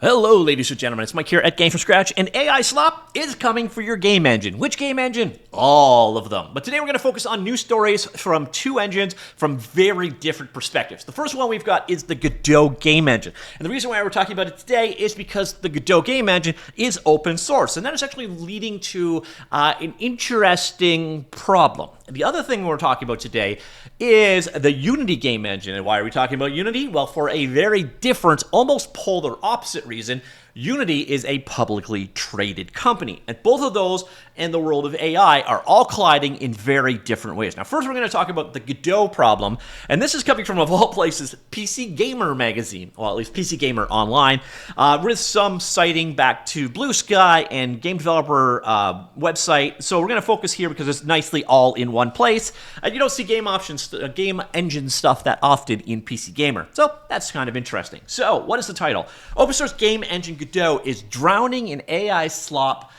Hello, ladies and gentlemen. It's Mike here at Gamefromscratch, and AI Slop is coming for your game engine. Which game engine? All of them. But today we're going to focus on news stories from two engines from very different perspectives. The first one we've got is the Godot game engine. And the reason why we're talking about it today is because the Godot game engine is open source, and that is actually leading to an interesting problem. The other thing we're talking about today is the Unity game engine. And why are we talking about Unity? Well, for a very different, almost polar opposite reason. Unity is a publicly traded company, and both of those and the world of AI are all colliding in very different ways. Now, first we're going to talk about the Godot problem, and this is coming from, of all places, PC Gamer magazine, well, at least PC Gamer Online, with some citing back to Blue Sky and game developer website. So we're going to focus here because it's nicely all in one place, and you don't see game engine stuff that often in PC Gamer. So that's kind of interesting. So what is the title? Open source game engine Godot is drowning in AI slop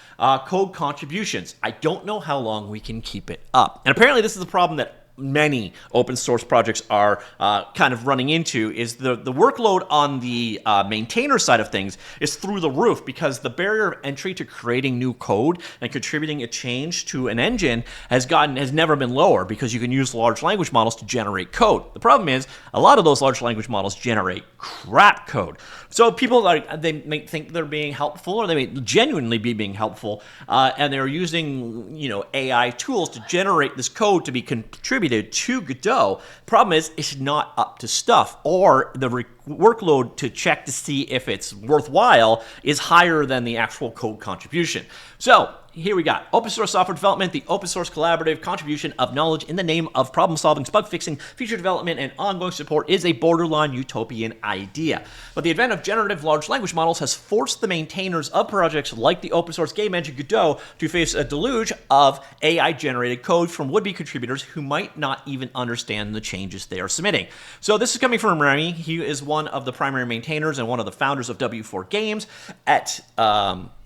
code contributions. I don't know how long we can keep it up. And apparently this is a problem that many open source projects are kind of running into, is the workload on the maintainer side of things is through the roof, because the barrier of entry to creating new code and contributing a change to an engine has never been lower, because you can use large language models to generate code. The problem is a lot of those large language models generate crap code. So people they may think they're being helpful, or they may genuinely be being helpful, and they're using AI tools to generate this code to be contributed to Godot. Problem is, it's not up to stuff, or the workload to check to see if it's worthwhile is higher than the actual code contribution. So here we got open source software development, the open source collaborative contribution of knowledge in the name of problem solving, bug fixing, feature development, and ongoing support is a borderline utopian idea. But the advent of generative large language models has forced the maintainers of projects like the open source game engine Godot to face a deluge of AI generated code from would-be contributors who might not even understand the changes they are submitting. So this is coming from Remy. He is one of the primary maintainers and one of the founders of W4 Games at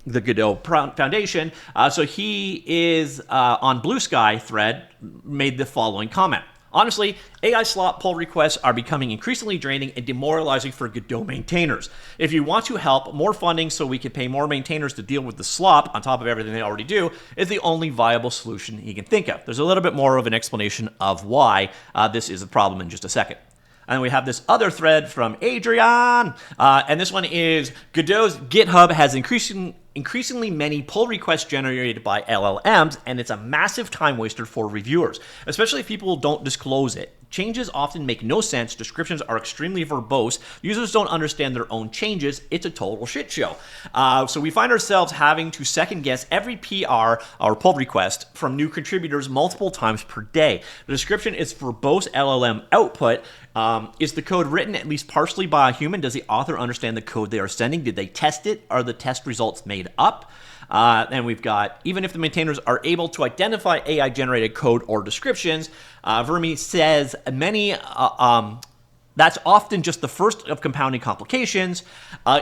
the Godot Foundation. So he is on Blue Sky thread made the following comment. Honestly, AI slot pull requests are becoming increasingly draining and demoralizing for Godot maintainers. If you want to help, more funding so we can pay more maintainers to deal with the slop on top of everything they already do is the only viable solution he can think of. There's a little bit more of an explanation of why this is a problem in just a second. And we have this other thread from Adrian, and this one is Godot's GitHub has increasingly many pull requests generated by LLMs, and it's a massive time waster for reviewers, especially if people don't disclose it. Changes often make no sense, descriptions are extremely verbose, users don't understand their own changes, it's a total shit show. So we find ourselves having to second guess every PR or pull request from new contributors multiple times per day. The description is verbose LLM output. Is the code written at least partially by a human? Does the author understand the code they are sending? Did they test it? Are the test results made up? And we've got, even if the maintainers are able to identify AI-generated code or descriptions, Vermi says that's often just the first of compounding complications.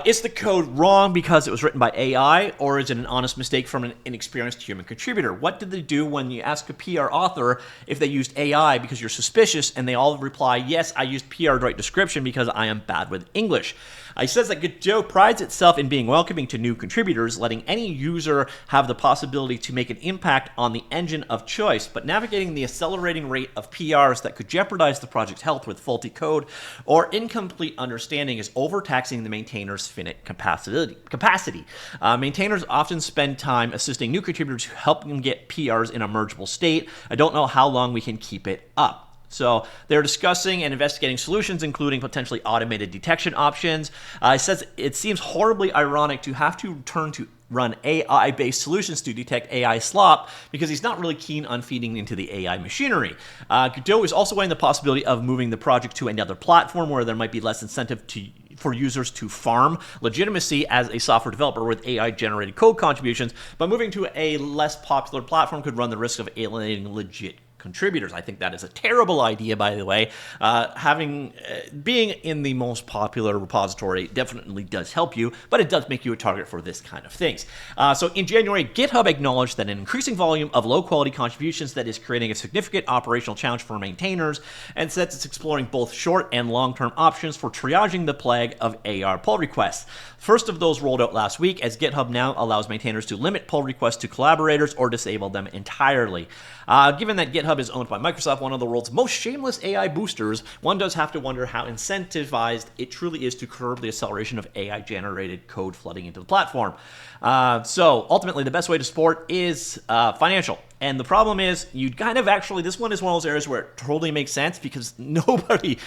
Is the code wrong because it was written by AI, or is it an honest mistake from an inexperienced human contributor? What did they do when you ask a PR author if they used AI because you're suspicious, and they all reply, yes, I used PR to write description because I am bad with English? He says that Godot prides itself in being welcoming to new contributors, letting any user have the possibility to make an impact on the engine of choice, but navigating the accelerating rate of PRs that could jeopardize the project's health with faulty code or incomplete understanding is overtaxing the maintainer's finite capacity. Maintainers often spend time assisting new contributors who help them get PRs in a mergeable state. I don't know how long we can keep it up. So they're discussing and investigating solutions, including potentially automated detection options. It says it seems horribly ironic to have to turn to run AI-based solutions to detect AI slop, because he's not really keen on feeding into the AI machinery. Godot is also weighing the possibility of moving the project to another platform where there might be less incentive for users to farm legitimacy as a software developer with AI-generated code contributions, but moving to a less popular platform could run the risk of alienating legit contributors. I think that is a terrible idea, by the way. Being in the most popular repository definitely does help you, but it does make you a target for this kind of things. So in January, GitHub acknowledged that an increasing volume of low-quality contributions that is creating a significant operational challenge for maintainers, and said it's exploring both short and long-term options for triaging the plague of AR pull requests. First of those rolled out last week, as GitHub now allows maintainers to limit pull requests to collaborators or disable them entirely. Given that GitHub is owned by Microsoft, one of the world's most shameless AI boosters, one does have to wonder how incentivized it truly is to curb the acceleration of AI-generated code flooding into the platform. So ultimately, the best way to support is financial. And the problem is, you kind of actually, this one is one of those areas where it totally makes sense because nobody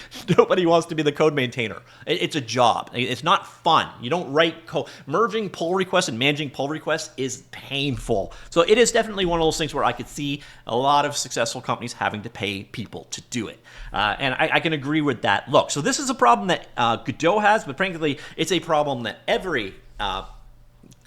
wants to be the code maintainer. It's a job. It's not fun. You don't write code. Merging pull requests and managing pull requests is painful. So it is definitely one of those things where I could see a lot of successful companies having to pay people to do it. And I can agree with that look. So this is a problem that Godot has, but frankly, it's a problem that every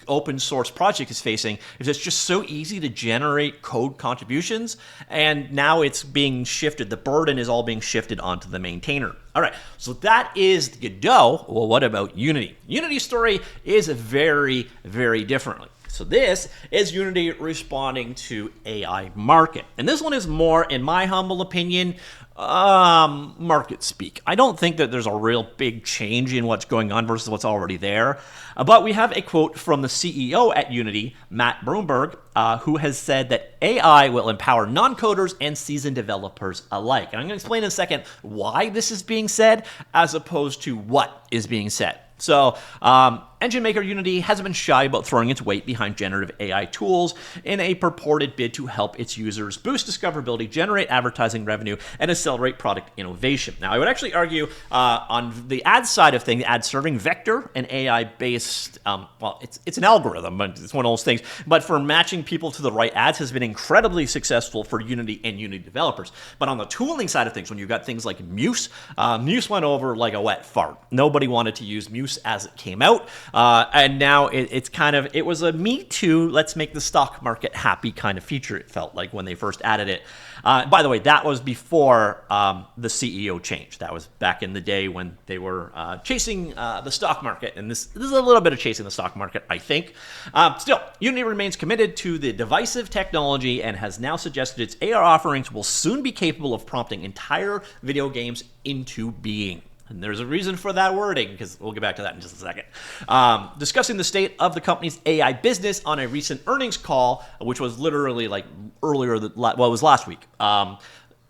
open source project is facing, is it's just so easy to generate code contributions, and now it's being shifted. The burden is all being shifted onto the maintainer. All right, so that is Godot. Well, what about Unity? Unity's story is very, very differently. So this is Unity responding to AI market. And this one is more, in my humble opinion, market speak. I don't think that there's a real big change in what's going on versus what's already there. But we have a quote from the CEO at Unity, Matt Broomberg, who has said that AI will empower non-coders and seasoned developers alike. And I'm going to explain in a second why this is being said as opposed to what is being said. So, engine maker Unity hasn't been shy about throwing its weight behind generative AI tools in a purported bid to help its users boost discoverability, generate advertising revenue, and accelerate product innovation. Now, I would actually argue on the ad side of things, ad serving vector, an AI-based, it's an algorithm, but it's one of those things. But for matching people to the right ads has been incredibly successful for Unity and Unity developers. But on the tooling side of things, when you've got things like Muse, Muse went over like a wet fart. Nobody wanted to use Muse as it came out. And now it was a me too, let's make the stock market happy kind of feature, it felt like, when they first added it. By the way, that was before the CEO change. That was back in the day when they were chasing the stock market. And this is a little bit of chasing the stock market, I think. Still, Unity remains committed to the divisive technology and has now suggested its AR offerings will soon be capable of prompting entire video games into being. And there's a reason for that wording, because we'll get back to that in just a second. Discussing the state of the company's AI business on a recent earnings call, which was literally like earlier, it was last week.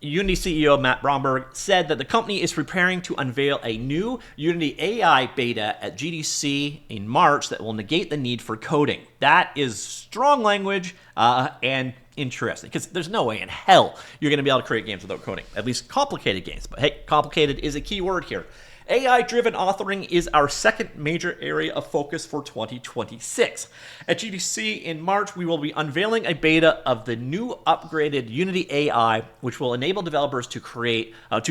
Unity CEO Matt Bromberg said that the company is preparing to unveil a new Unity AI beta at GDC in March that will negate the need for coding. That is strong language and interesting, because there's no way in hell you're going to be able to create games without coding, at least complicated games. But hey, complicated is a key word here. AI-driven authoring is our second major area of focus for 2026. At GDC in March, we will be unveiling a beta of the new upgraded Unity AI, which will enable developers to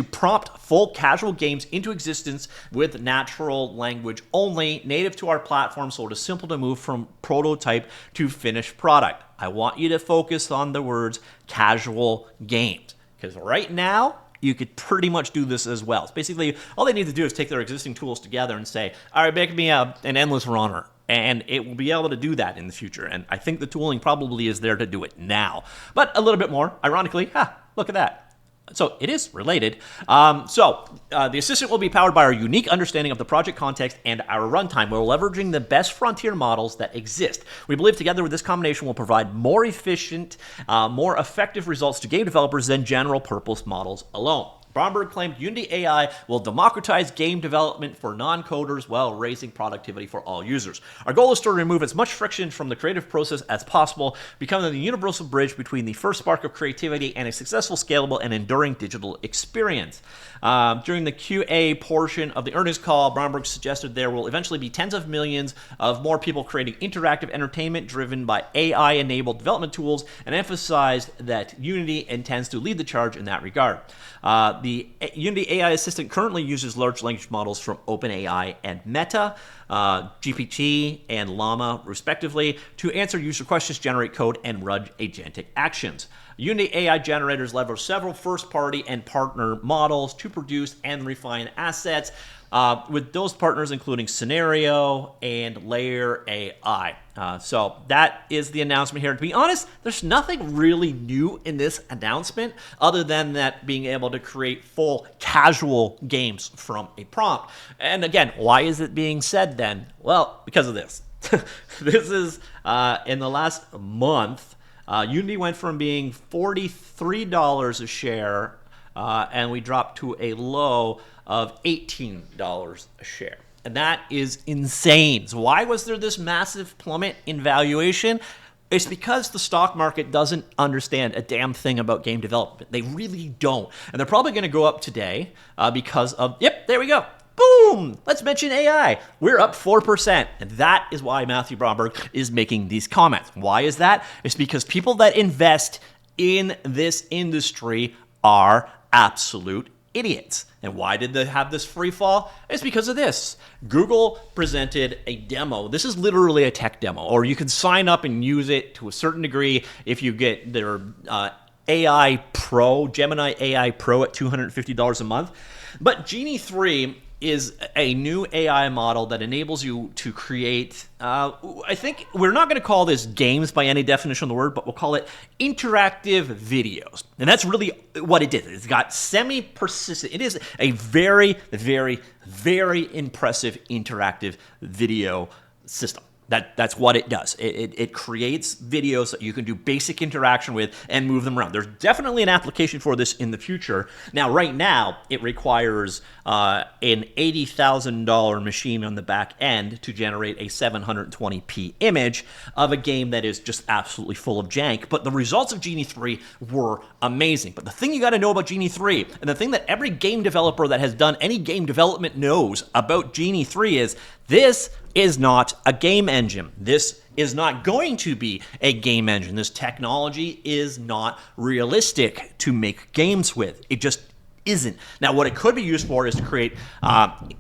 prompt full casual games into existence with natural language only, native to our platform, so it is simple to move from prototype to finished product. I want you to focus on the words casual games, because right now, you could pretty much do this as well. So basically, all they need to do is take their existing tools together and say, all right, make me an endless runner. And it will be able to do that in the future. And I think the tooling probably is there to do it now. But a little bit more, ironically, look at that. So it is related. The assistant will be powered by our unique understanding of the project context and our runtime. We're leveraging the best frontier models that exist. We believe together with this combination will provide more efficient, more effective results to game developers than general purpose models alone. Bromberg claimed Unity AI will democratize game development for non-coders while raising productivity for all users. Our goal is to remove as much friction from the creative process as possible, becoming the universal bridge between the first spark of creativity and a successful, scalable, and enduring digital experience. During the QA portion of the earnings call, Bromberg suggested there will eventually be tens of millions of more people creating interactive entertainment driven by AI-enabled development tools, and emphasized that Unity intends to lead the charge in that regard. The The Unity AI Assistant currently uses large language models from OpenAI and Meta, GPT and Llama, respectively, to answer user questions, generate code, and run agentic actions. Unity AI generators leverage several first-party and partner models to produce and refine assets, with those partners including Scenario and Layer AI. So that is the announcement here. To be honest, there's nothing really new in this announcement other than that being able to create full casual games from a prompt. And again, why is it being said then? Well, because of this. This is in the last month, Unity went from being $43 a share, and we dropped to a low of $18 a share. And that is insane. So why was there this massive plummet in valuation? It's because the stock market doesn't understand a damn thing about game development. They really don't. And they're probably going to go up today because of, yep, there we go. Boom! Let's mention AI. We're up 4%. And that is why Matthew Bromberg is making these comments. Why is that? It's because people that invest in this industry are absolute idiots. And why did they have this free fall? It's because of this. Google presented a demo. This is literally a tech demo, or you can sign up and use it to a certain degree if you get their AI Pro, Gemini AI Pro at $250 a month. But Genie 3 is a new AI model that enables you to create, I think we're not going to call this games by any definition of the word, but we'll call it interactive videos. And that's really what it did. It's got semi-persistent. It is a very, very, very impressive interactive video system. That's what it does. It creates videos that you can do basic interaction with and move them around. There's definitely an application for this in the future. Now, right now, it requires an $80,000 machine on the back end to generate a 720p image of a game that is just absolutely full of jank. But the results of Genie 3 were amazing. But the thing you got to know about Genie 3, and the thing that every game developer that has done any game development knows about Genie 3 is this is not a game engine. This is not going to be a game engine. This technology is not realistic to make games with. It just isn't. Now, what it could be used for is to create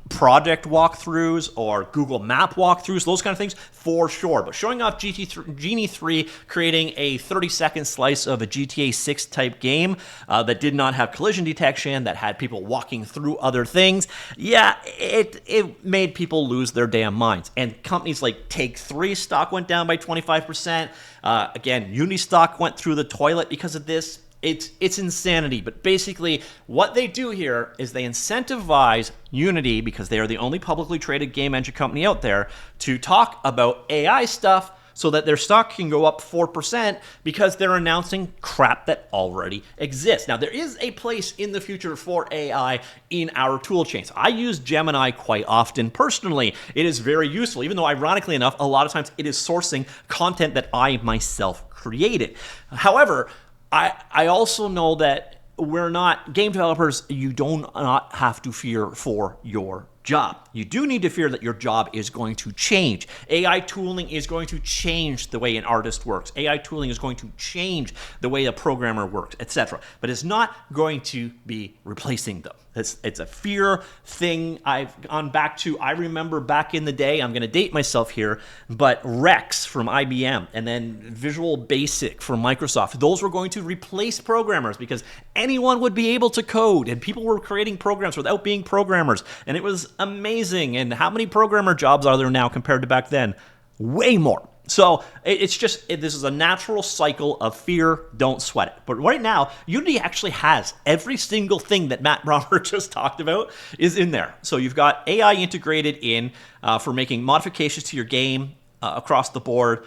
project walkthroughs or Google Map walkthroughs, those kind of things, for sure. But showing off Genie 3 creating a 30-second slice of a GTA 6 type game that did not have collision detection, that had people walking through other things, yeah, it made people lose their damn minds. And companies like Take-Three stock went down by 25%. Again, Unity stock went through the toilet because of this. It's insanity, but basically what they do here is they incentivize Unity, because they are the only publicly traded game engine company out there, to talk about AI stuff so that their stock can go up 4% because they're announcing crap that already exists. Now, there is a place in the future for AI in our tool chains. I use Gemini quite often personally. It is very useful, even though ironically enough, a lot of times it is sourcing content that I myself created. However, I also know that we're not game developers. You do not have to fear for your job. You do need to fear that your job is going to change. AI tooling is going to change the way an artist works. AI tooling is going to change the way a programmer works, etc. But it's not going to be replacing them. It's a fear thing I've gone back to. I remember back in the day, I'm going to date myself here, but Rex from IBM and then Visual Basic from Microsoft, those were going to replace programmers because anyone would be able to code, and people were creating programs without being programmers, and it was amazing. And how many programmer jobs are there now compared to back then? Way more. So it's just, this is a natural cycle of fear. Don't sweat it. But right now, Unity actually has every single thing that Matt Bromberg just talked about is in there. So you've got AI integrated in for making modifications to your game across the board.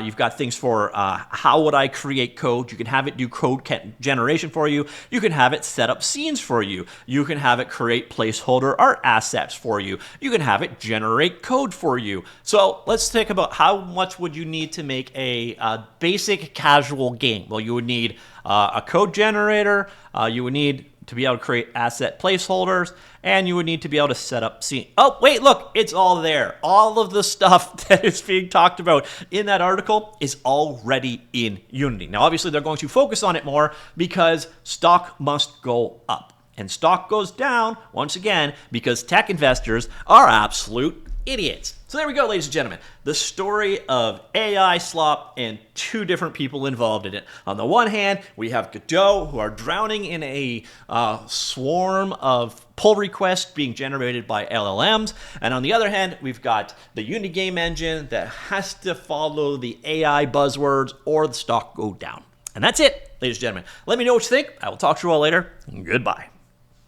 You've got things for how would I create code. You can have it do code generation for you. You can have it set up scenes for you. You can have it create placeholder art assets for you. You can have it generate code for you. So let's think about how much would you need to make a basic casual game. Well, you would need a code generator. You would need to be able to create asset placeholders, and you would need to be able to set up scene. Oh, wait, look, it's all there. All of the stuff that is being talked about in that article is already in Unity. Now, obviously, they're going to focus on it more because stock must go up. And stock goes down, once again, because tech investors are absolute idiots. So there we go, ladies and gentlemen. The story of AI Slop and two different people involved in it. On the one hand, we have Godot, who are drowning in a swarm of pull requests being generated by LLMs. And on the other hand, we've got the Unity game engine that has to follow the AI buzzwords or the stock go down. And that's it, ladies and gentlemen. Let me know what you think. I will talk to you all later. Goodbye.